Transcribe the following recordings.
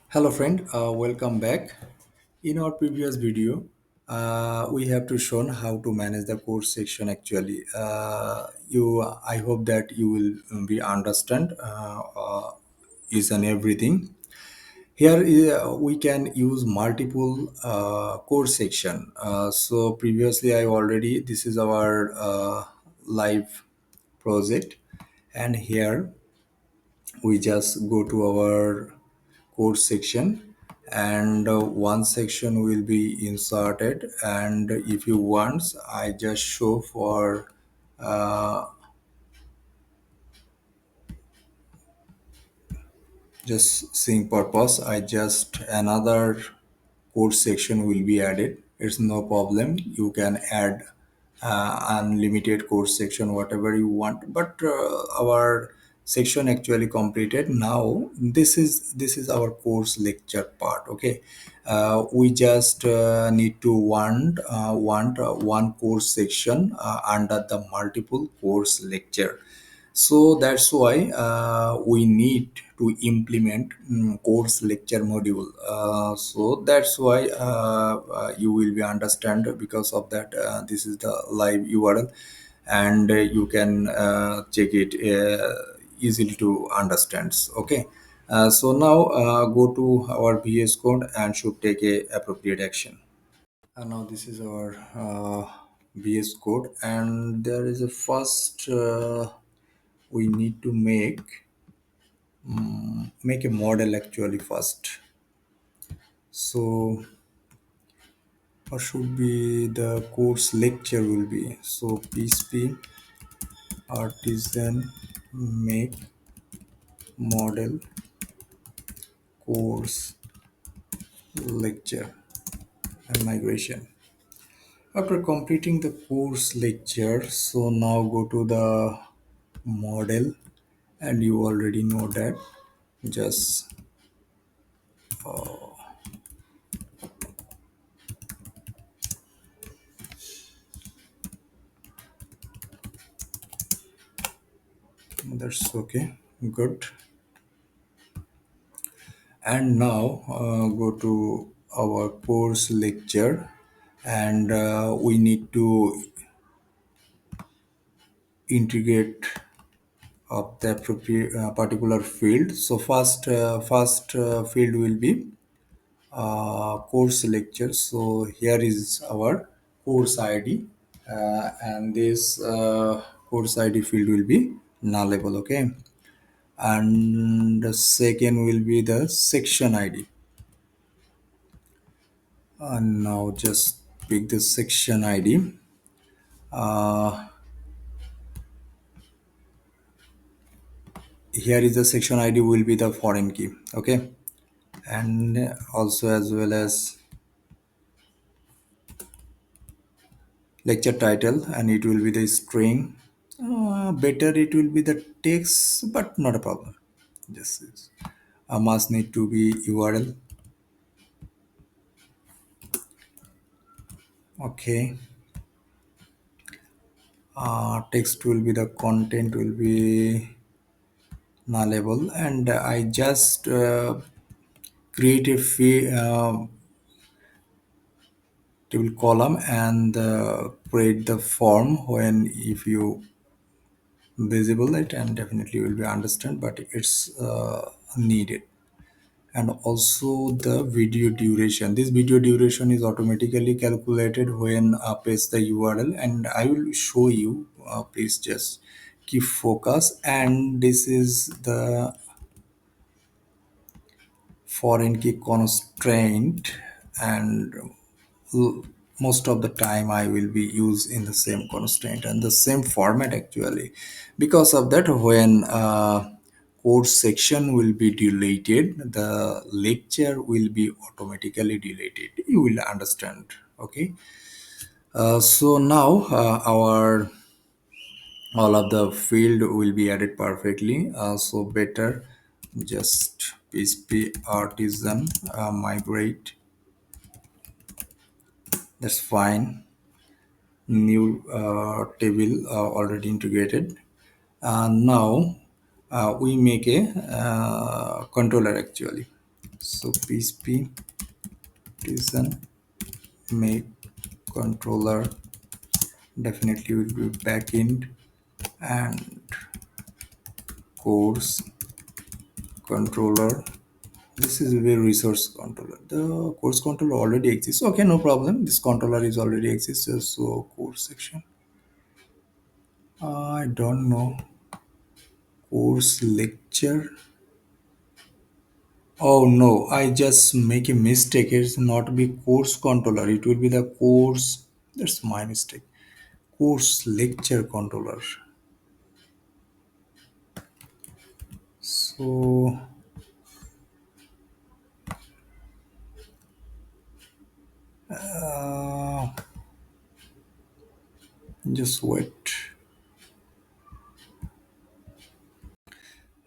Hello friend, welcome back. In our previous video, we have to shown how to manage the course section actually. I hope that you will be understand is and everything. Here we can use multiple course section. So previously this is our live project, and here we just go to our course section, and one section will be inserted, and if you want I just show for just seeing purpose, I just another course section will be added. It's no problem, you can add unlimited course section whatever you want, but our section actually completed. Now this is our course lecture part. Okay, we just need to want one course section under the multiple course lecture. So that's why we need to implement course lecture module. So that's why you will be understand. Because of that, this is the live URL, and you can check it easily to understand. Okay, so now go to our VS code and should take a appropriate action. And now this is our VS code, and there is a first we need to make a model actually first. So what should be the course lecture will be? So PHP artisan make model course lecture and migration. After completing the course lecture, so now go to the model, and you already know that. Just that's okay, good. And now go to our course lecture, and we need to integrate of the appropriate particular field. So first field will be course lecture. So here is our course ID, and this course ID field will be nullable. Okay, and the second will be the section ID. And now just pick the section ID. Here is the section ID will be the foreign key. Okay, and also as well as lecture title, and it will be the string. Better it will be the text, but not a problem. This is must need to be URL. Okay, text will be the content will be nullable, and I just create a table column, and create the form. When if you visible it, and definitely will be understand, but it's needed. And also the video duration, this video duration is automatically calculated when paste the URL, and I will show you. Please just keep focus, and this is the foreign key constraint, and l- most of the time I will be used in the same constraint and the same format actually. Because of that, when code section will be deleted, the lecture will be automatically deleted. You will understand. Okay, so now our all of the field will be added perfectly. So better just PHP artisan migrate, that's fine. New table already integrated. Now we make a controller actually. So PHP reason make controller definitely will be backend and course controller. This is where resource controller. The course controller already exists. Okay, no problem. This controller is already exists. So course section. I don't know. Course lecture. Oh no, I just make a mistake. It's not be course controller. It will be the course. That's my mistake. Course lecture controller. So uh, just wait.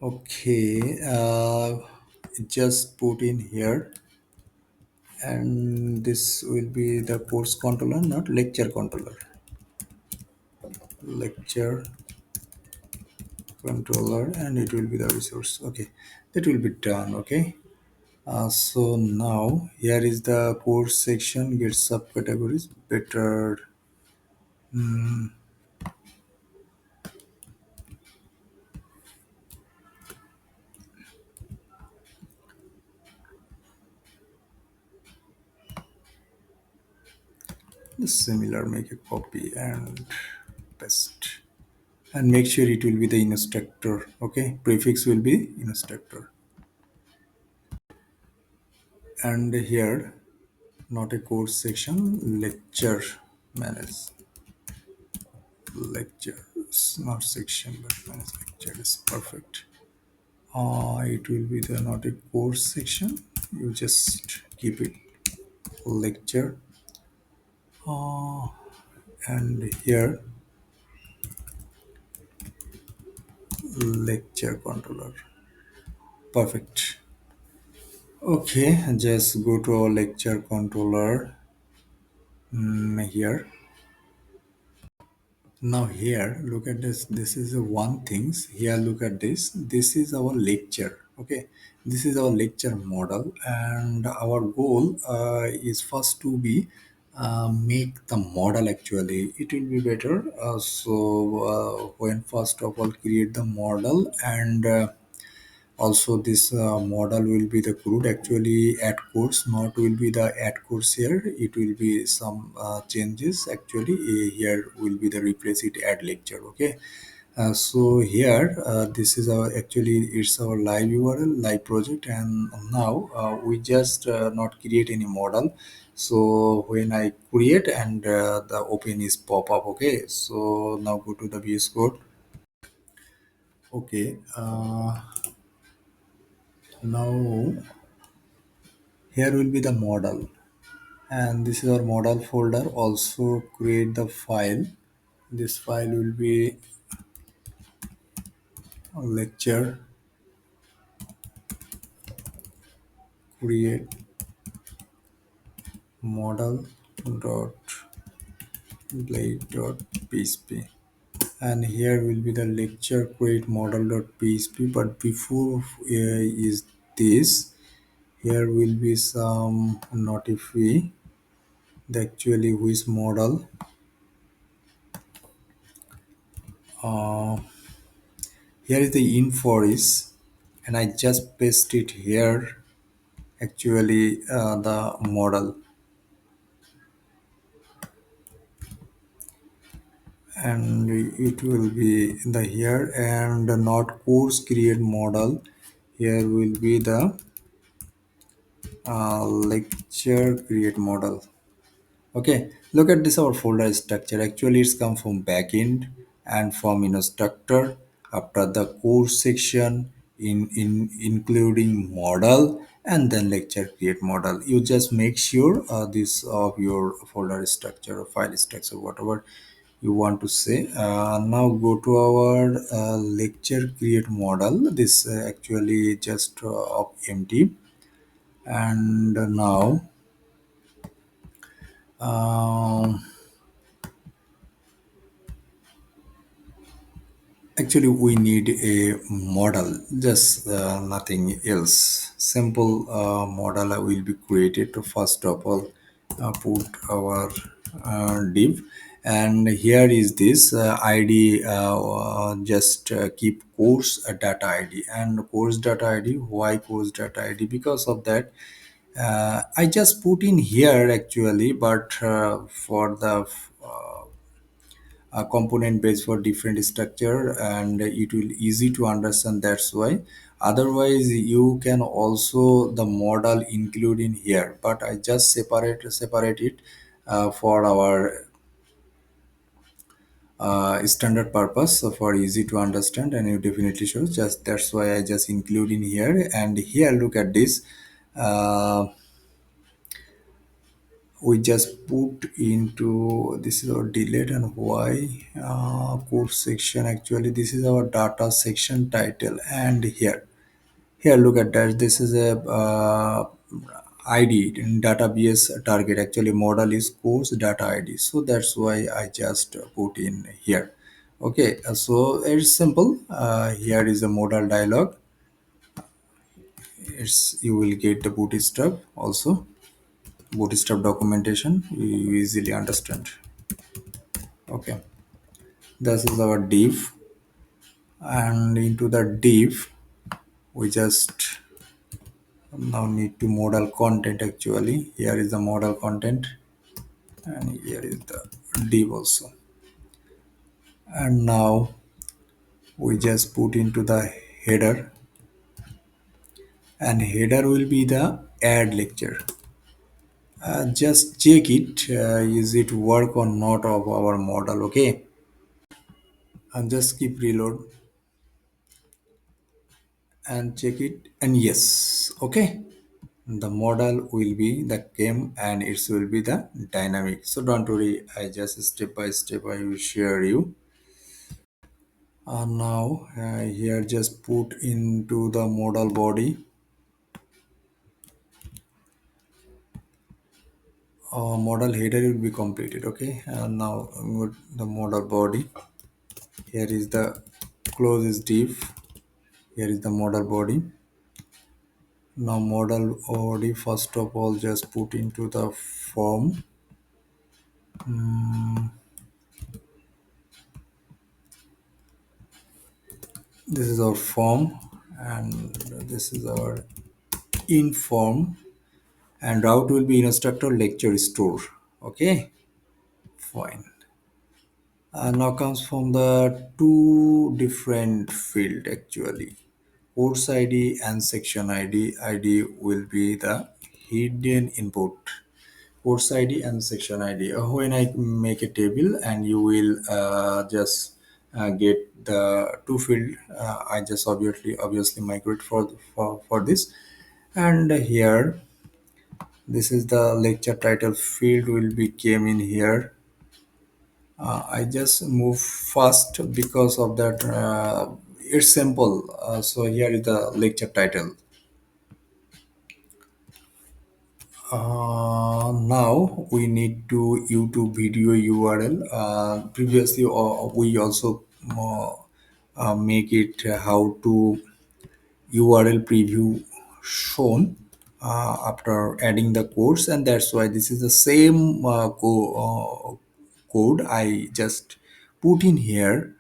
Okay, just put in here, and this will be the course controller, not lecture controller. Lecture controller, and it will be the resource. Okay, that will be done. Okay. So now here is the course section. Get subcategories. Better. Similar. Make a copy and paste. And make sure it will be the instructor. Okay, prefix will be instructor. And here, not a course section, lecture manage. Lecture, not section, but manage lecture is perfect. It will be the not a course section. You just keep it lecture. And here, lecture controller. Perfect. Okay, just go to our lecture controller here. Now here, look at this. This is the one things. Here, look at this. This is our lecture. Okay, this is our lecture model, and our goal is first to be make the model. Actually, it will be better. When first of all create the model, and also this model will be the CRUD. Actually add course not will be the add course here. It will be some changes. Actually here will be the replace it add lecture. Okay. So here this is our actually it's our live URL live project, and now we just not create any model. So when I create, and the open is pop up. Okay, so now go to the VS Code. Okay, now here will be the model, and this is our model folder. Also create the file. This file will be a lecture create model dot blade dot php, and here will be the lecture create model dot php. But before is this, here will be some notify the actually which model. uh, Here is the info is, and I just paste it here. Actually the model, and it will be the here, and the not course create model. Here will be the lecture create model. Okay, look at this our folder structure. Actually, it's come from backend and from instructor after the course section in including model, and then lecture create model. You just make sure this of your folder structure or file structure, whatever you want to say. Now go to our lecture create model. This actually just of empty, and now. Um, Actually, we need a model, just nothing else. Simple model will be created. To first of all, put our div, and here is this ID. Just keep course data ID and course data ID. Why course data ID? Because of that, I just put in here actually, but for the a component base for different structure, and it will easy to understand, that's why. Otherwise you can also the model include in here, but I just separate it for our standard purpose, so for easy to understand, and you definitely should just, that's why I just include in here. And here look at this, uh, we just put into this is our delete and why code section. Actually this is our data section title, and here look at that, this is a id in database target. Actually model is course data id, so that's why I just put in here. Okay, so it's simple. Here is a modal dialog. It's, you will get the bootstrap also, bootstrap documentation, you easily understand. Okay, this is our div, and into the div we just now need to model content. Actually here is the model content, and here is the div also. And now we just put into the header, and header will be the add lecture. Just check it, is it work or not of our model. Okay, and just keep reload and check it, and yes, okay, the model will be the came, and it will be the dynamic. So don't worry, I just step by step I will share you. Now here just put into the model body, model header will be completed. Okay, and now the model body, here is the closest div, here is the model body. Now model body, first of all just put into the form. This is our form, and this is our inform, and route will be instructor lecture store. Okay, fine. Now comes from the two different field. Actually course id and section id will be the hidden input. Course id and section id, when I make a table, and you will just get the two field. I just obviously migrate for this. And here this is the lecture title field will be came in here. I just move fast because of that, it's simple. So here is the lecture title. Now we need to YouTube video URL. Previously we also make it how to URL preview shown after adding the codes, and that's why this is the same code I just put in here.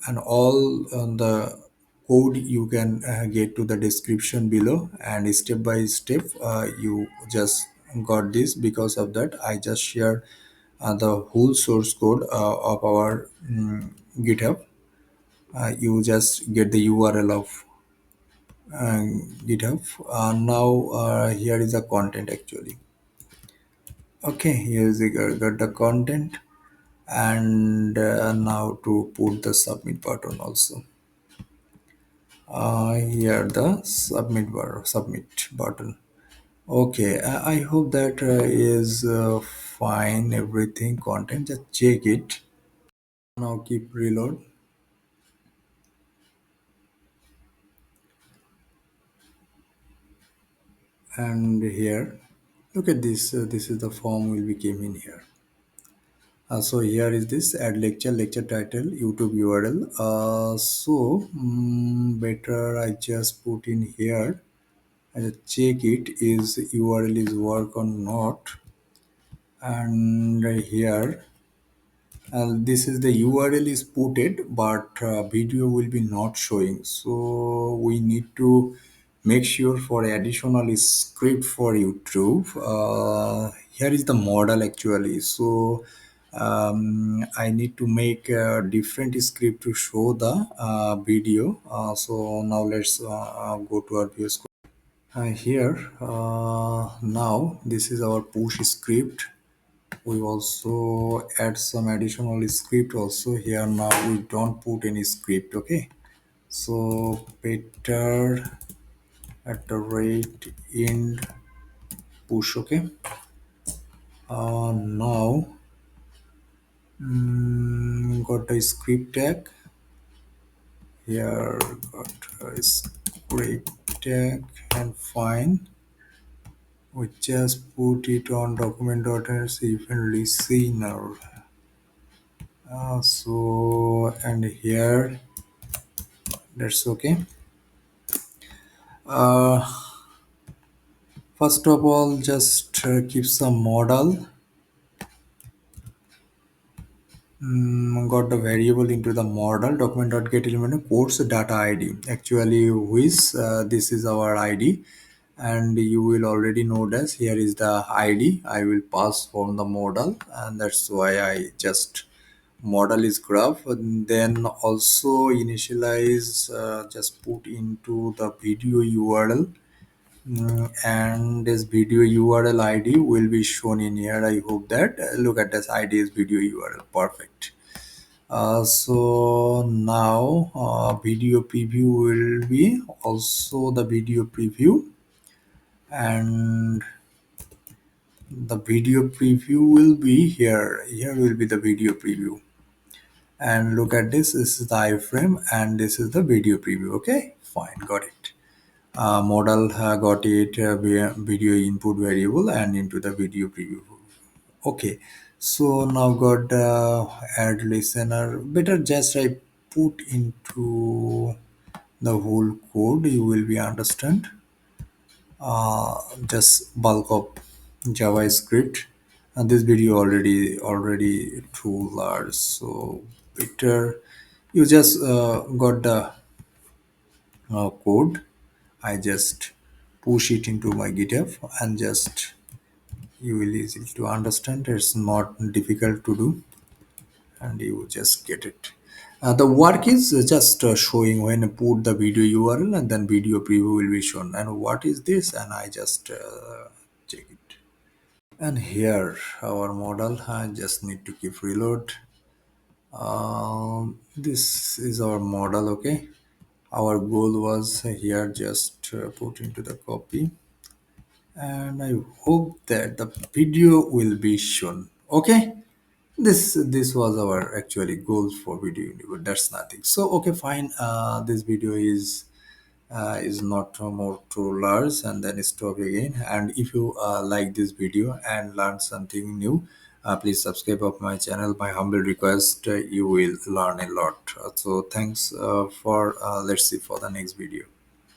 And all the code you can get to the description below, and step by step you just got this. Because of that I just share the whole source code of our github. You just get the URL of uh, github. Now here is the content actually. Okay, here's the got the content. And now to put the submit button also. Here the submit button. Okay, I hope that is fine. Everything content, just check it. Now keep reload, and here look at this. This is the form will be came in here. So here is this add lecture title, YouTube URL. Better I just put in here and check it is URL is work or not. And here this is the URL is putted, but video will be not showing. So we need to make sure for additional script for YouTube. Here is the model actually. So I need to make a different script to show the video. So now let's go to our VS Code. Here now this is our push script. We also add some additional script also here. Now we don't put any script. Okay, so better at the rate end push. Okay, now got a script tag here, got a script tag, and fine, we just put it on document.ts even listener. And here that's okay. uh, First of all, just keep some model. Got the variable into the model document.get element course data ID. Actually, which this is our ID, and you will already know that here is the ID. I will pass from the model, and that's why I just model is graph. And then also initialize, just put into the video URL. And this video URL ID will be shown in here. I hope that look at this ID is video URL. Perfect. So now video preview will be also the video preview, and the video preview will be here. Here will be the video preview, and look at this. This is the iframe, and this is the video preview. Okay, fine, got it. Model got it, video input variable and into the video preview. Okay, so now got add listener. Better just I put into the whole code, you will be understand. Just bulk of JavaScript, and this video already too large, so better you just got the code. I just push it into my GitHub, and just you will easy to understand. It's not difficult to do, and you just get it. The work is just showing when I put the video URL, and then video preview will be shown. And what is this? And I just check it. And here our model. I just need to keep reload. This is our model. Okay. Our goal was here just put into the copy, and I hope that the video will be shown. Okay, this was our actually goal for video, but that's nothing. So okay, fine. This video is not more too large, and then stop again. And if you like this video and learn something new, please subscribe of my channel. My humble request, you will learn a lot. So thanks for let's see for the next video.